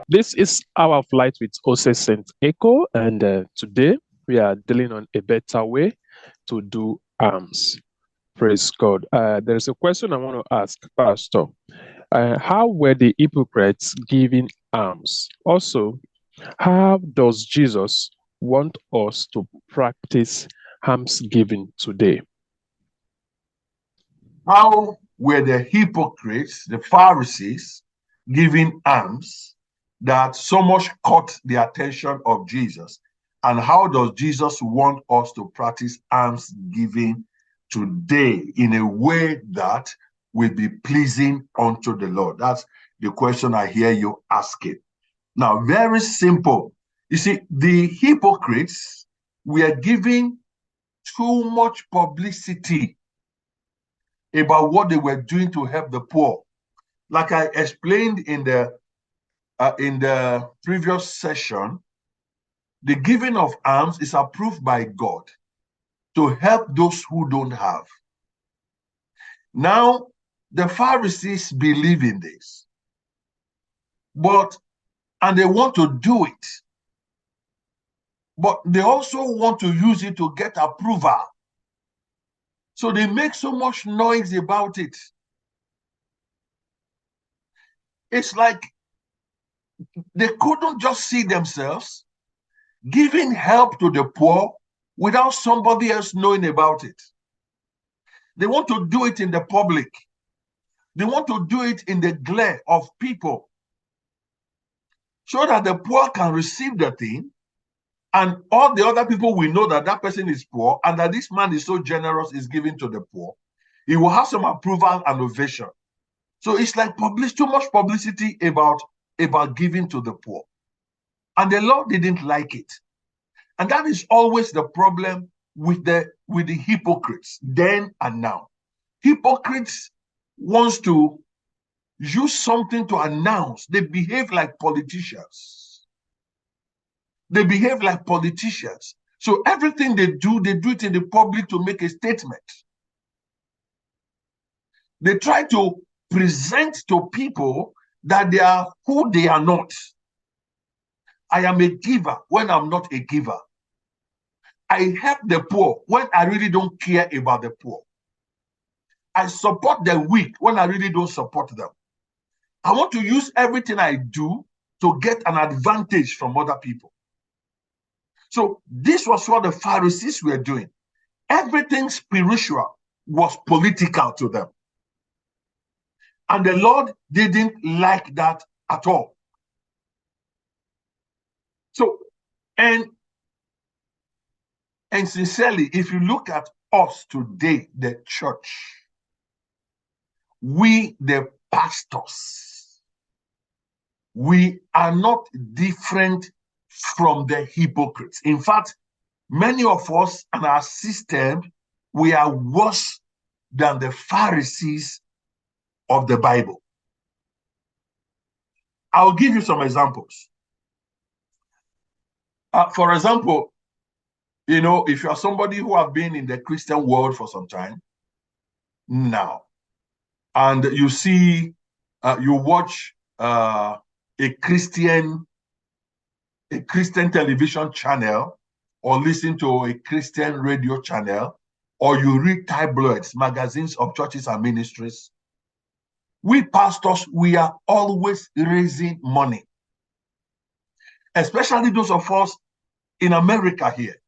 This is Hour of Light with Ose St. Echo, and today we are dealing on a better way to do alms. Praise God. There's a question I want to ask, Pastor. How were the hypocrites giving alms? Also, how does Jesus want us to practice alms giving today? How were the hypocrites, the Pharisees, giving alms that so much caught the attention of Jesus? And how does Jesus want us to practice alms giving today in a way that will be pleasing unto the Lord? That's the question I hear you asking. Now, very simple. You see, the hypocrites were giving too much publicity about what they were doing to help the poor. Like I explained in the previous session, the giving of alms is approved by God to help those who don't have. Now, the Pharisees believe in this, and they want to do it, but they also want to use it to get approval. So they make so much noise about it. It's like they couldn't just see themselves giving help to the poor without somebody else knowing about it. They want to do it in the public. They want to do it in the glare of people so that the poor can receive the thing and all the other people will know that that person is poor and that this man is so generous, is giving to the poor. He will have some approval and ovation. So it's like too much publicity about giving to the poor. And the Lord didn't like it. And that is always the problem with the hypocrites then and now. Hypocrites wants to use something to announce. They behave like politicians. They behave like politicians. So everything they do it in the public to make a statement. They try to present to people that they are who they are not. I am a giver when I'm not a giver. I help the poor when I really don't care about the poor. I support the weak when I really don't support them. I want to use everything I do to get an advantage from other people. So this was what the Pharisees were doing. Everything spiritual was political to them. And the Lord didn't like that at all. So, and sincerely, if you look at us today, the church, we, the pastors, we are not different from the hypocrites. In fact, many of us and our system, we are worse than the Pharisees of the Bible. I'll give you some examples. For example, if you are somebody who have been in the Christian world for some time now, and you see, you watch a Christian television channel, or listen to a Christian radio channel, or you read tabloids, magazines of churches and ministries, we pastors, we are always raising money. Especially those of us in America here,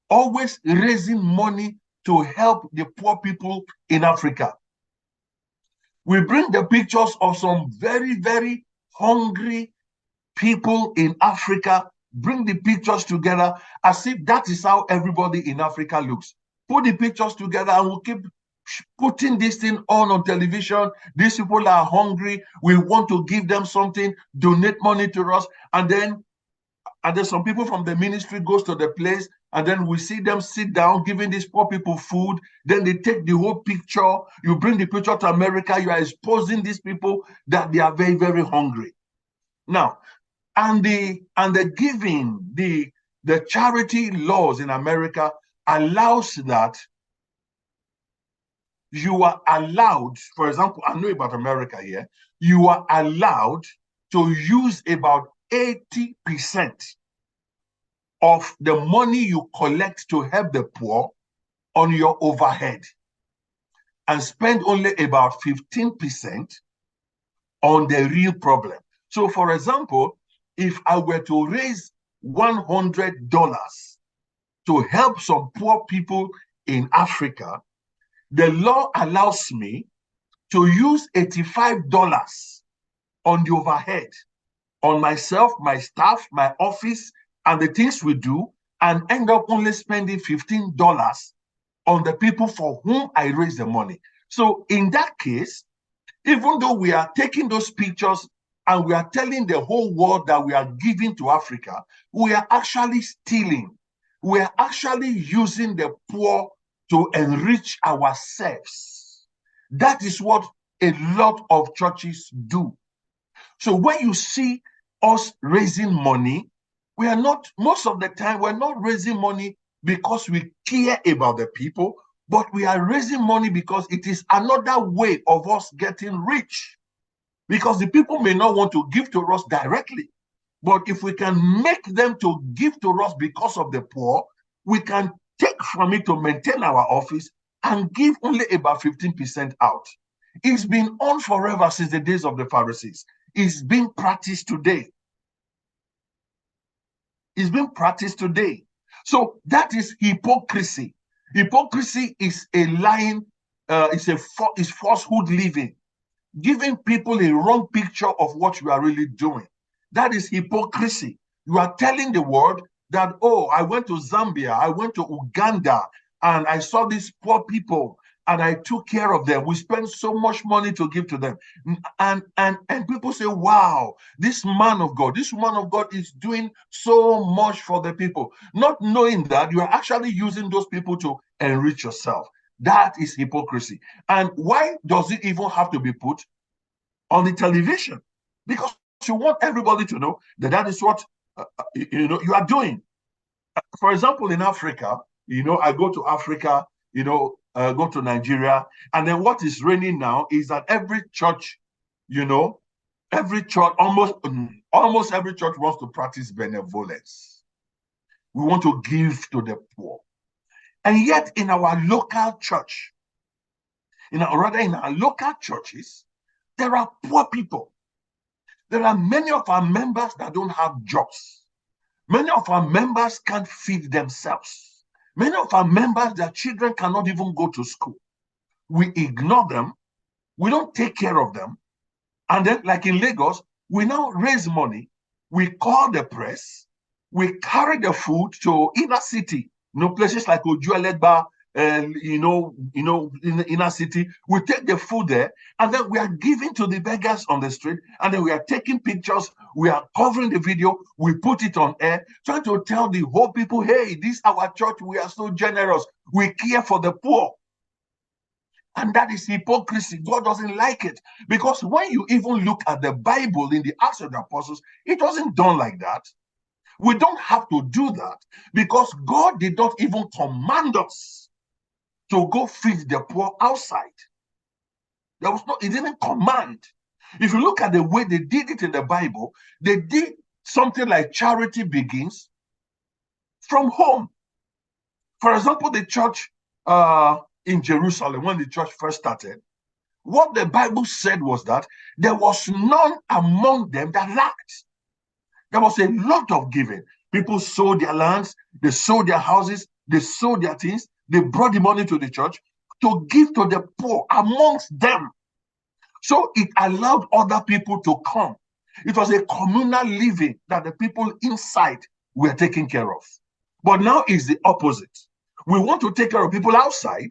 always raising money to help the poor people in Africa. We bring the pictures of some very, very hungry people in Africa, bring the pictures together as if that is how everybody in Africa looks. Put the pictures together and we'll keep putting this thing on television. These people are hungry. We want to give them something, donate money to us. And then some people from the ministry goes to the place, and then we see them sit down giving these poor people food. Then they take the whole picture. You bring the picture to America. You are exposing these people that they are very, very hungry. Now, and the giving, the charity laws in America allows that you are allowed, for example, I know about America here, you are allowed to use about 80% of the money you collect to help the poor on your overhead and spend only about 15% on the real problem. So, for example, if I were to raise $100 to help some poor people in Africa, the law allows me to use $85 on the overhead, on myself, my staff, my office, and the things we do, and end up only spending $15 on the people for whom I raise the money. So in that case, even though we are taking those pictures and we are telling the whole world that we are giving to Africa, we are actually stealing. We are actually using the poor to enrich ourselves. That is what a lot of churches do. So when you see us raising money, we are not, most of the time, we're not raising money because we care about the people, but we are raising money because it is another way of us getting rich. Because the people may not want to give to us directly, but if we can make them to give to us because of the poor, we can take from it to maintain our office and give only about 15% out. It's been on forever since the days of the Pharisees. It's being practiced today. It's being practiced today. So that is hypocrisy. Hypocrisy is a lying, is falsehood living, giving people a wrong picture of what you are really doing. That is hypocrisy. You are telling the world that, oh, I went to Zambia, I went to Uganda, and I saw these poor people, and I took care of them. We spent so much money to give to them. And people say, wow, this man of God, this woman of God is doing so much for the people, not knowing that you are actually using those people to enrich yourself. That is hypocrisy. And why does it even have to be put on the television? Because you want everybody to know that that is what you are doing. For example, in Africa, I go to Africa, go to Nigeria, and then what is reigning now is that every church, every church, almost every church wants to practice benevolence. We want to give to the poor. And yet in our local church, in our local churches, there are poor people. There are many of our members that don't have jobs. Many of our members can't feed themselves. Many of our members, their children cannot even go to school. We ignore them. We don't take care of them. And then, like in Lagos, we now raise money. We call the press. We carry the food to inner city, places like Ojuelegba, in the inner city. We take the food there, and then we are giving to the beggars on the street, and then we are taking pictures, we are covering the video, we put it on air, trying to tell the whole people, hey, this is our church, we are so generous, we care for the poor. And that is hypocrisy. God doesn't like it. Because when you even look at the Bible in the Acts of the Apostles, it wasn't done like that. We don't have to do that because God did not even command us to go feed the poor outside. He didn't command. If you look at the way they did it in the Bible, they did something like charity begins from home. For example, the church in Jerusalem, when the church first started, what the Bible said was that there was none among them that lacked. There was a lot of giving. People sold their lands, they sold their houses, they sold their things, they brought the money to the church to give to the poor amongst them. So it allowed other people to come. It was a communal living that the people inside were taken care of. But now it's the opposite. We want to take care of people outside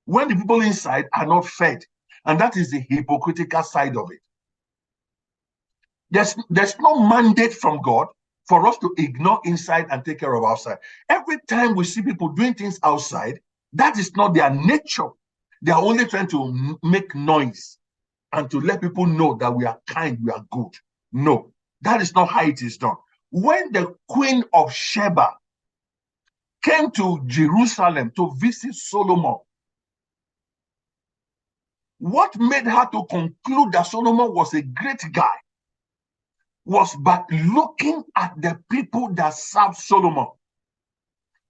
when the people inside are not fed. And that is the hypocritical side of it. There's no mandate from God for us to ignore inside and take care of outside. Every time we see people doing things outside, that is not their nature. They are only trying to make noise and to let people know that we are kind, we are good. No, that is not how it is done. When the Queen of Sheba came to Jerusalem to visit Solomon, what made her to conclude that Solomon was a great guy was by looking at the people that served Solomon.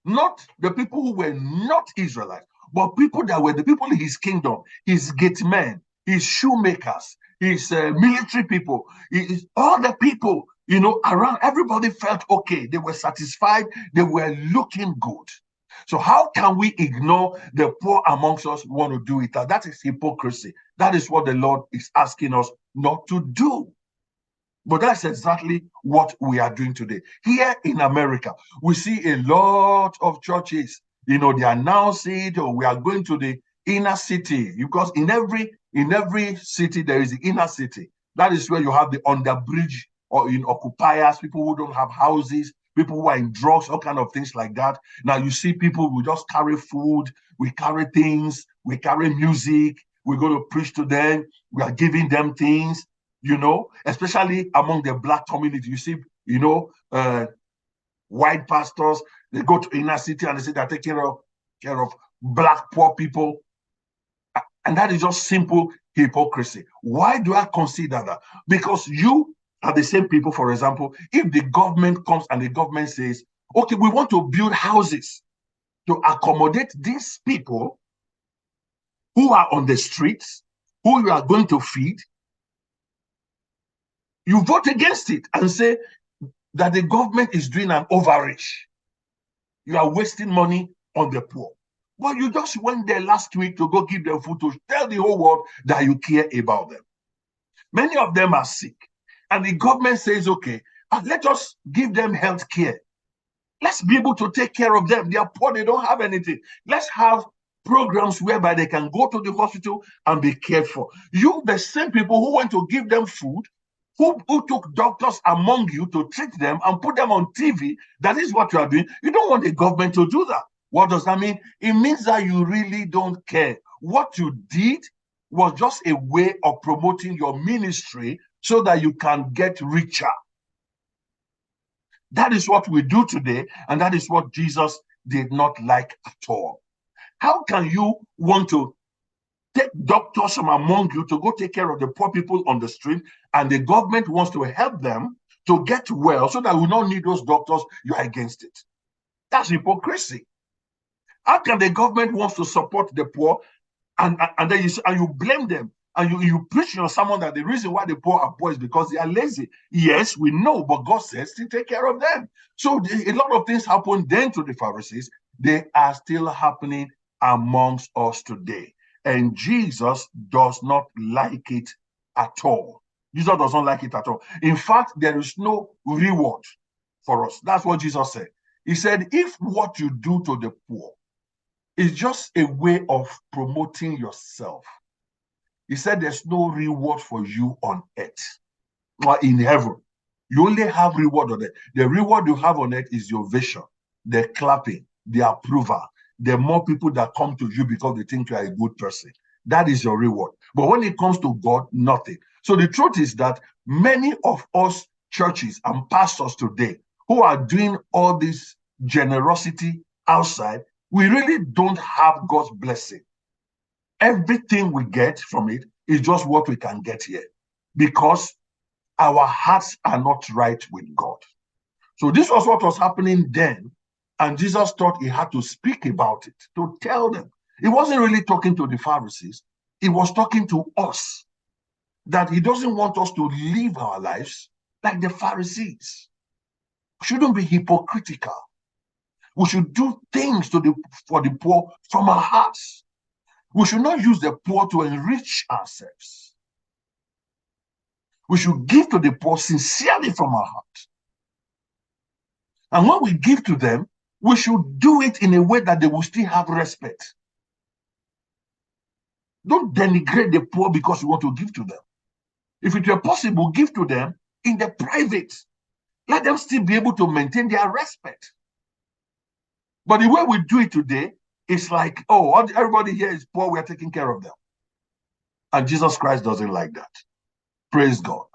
Not the people who were not Israelites, but people that were the people in his kingdom, his gate men, his shoemakers, his military people, all the people, around. Everybody felt okay. They were satisfied. They were looking good. So how can we ignore the poor amongst us who want to do it? That is hypocrisy. That is what the Lord is asking us not to do. But that's exactly what we are doing today. Here in America, we see a lot of churches, they announce it, or we are going to the inner city, because in every city there is the inner city. That is where you have the underbridge or in occupiers, people who don't have houses, people who are in drugs, all kind of things like that. Now you see people who just carry food, we carry things, we carry music, we go to preach to them, we are giving them things, especially among the Black community. You see, white pastors, they go to inner city and they say they're taking care of Black poor people. And that is just simple hypocrisy. Why do I consider that? Because you are the same people. For example, if the government comes and the government says, okay, we want to build houses to accommodate these people who are on the streets, who you are going to feed, you vote against it and say that the government is doing an overreach. You are wasting money on the poor. But you just went there last week to go give them food, to tell the whole world that you care about them. Many of them are sick. And the government says, okay, let us give them health care. Let's be able to take care of them. They are poor, they don't have anything. Let's have programs whereby they can go to the hospital and be cared for. You, the same people who want to give them food, who took doctors among you to treat them and put them on TV, that is what you are doing. You don't want the government to do that. What does that mean? It means that you really don't care. What you did was just a way of promoting your ministry so that you can get richer. That is what we do today, and that is what Jesus did not like at all. How can you want to take doctors from among you to go take care of the poor people on the street, and the government wants to help them to get well so that we don't need those doctors? You are against it. That's hypocrisy. How can the government wants to support the poor, and then you blame them, and you preach on someone that the reason why the poor are poor is because they are lazy? Yes, we know, but God says to take care of them. So a lot of things happened then to the Pharisees. They are still happening amongst us today. And Jesus does not like it at all. Jesus does not like it at all. In fact, there is no reward for us. That's what Jesus said. He said, if what you do to the poor is just a way of promoting yourself, he said there's no reward for you on earth or in heaven. You only have reward on earth. The reward you have on earth is your vision, the clapping, the approval, the more people that come to you because they think you are a good person. That is your reward. But when it comes to God, nothing. So the truth is that many of us churches and pastors today who are doing all this generosity outside, we really don't have God's blessing. Everything we get from it is just what we can get here because our hearts are not right with God. So this was what was happening then. And Jesus thought he had to speak about it, to tell them. He wasn't really talking to the Pharisees. He was talking to us, that he doesn't want us to live our lives like the Pharisees. We shouldn't be hypocritical. We should do things for the poor from our hearts. We should not use the poor to enrich ourselves. We should give to the poor sincerely from our heart. And when we give to them, we should do it in a way that they will still have respect. Don't denigrate the poor because you want to give to them. If it were possible, give to them in the private. Let them still be able to maintain their respect. But the way we do it today is like, oh, everybody here is poor, we are taking care of them. And Jesus Christ doesn't like that. Praise God.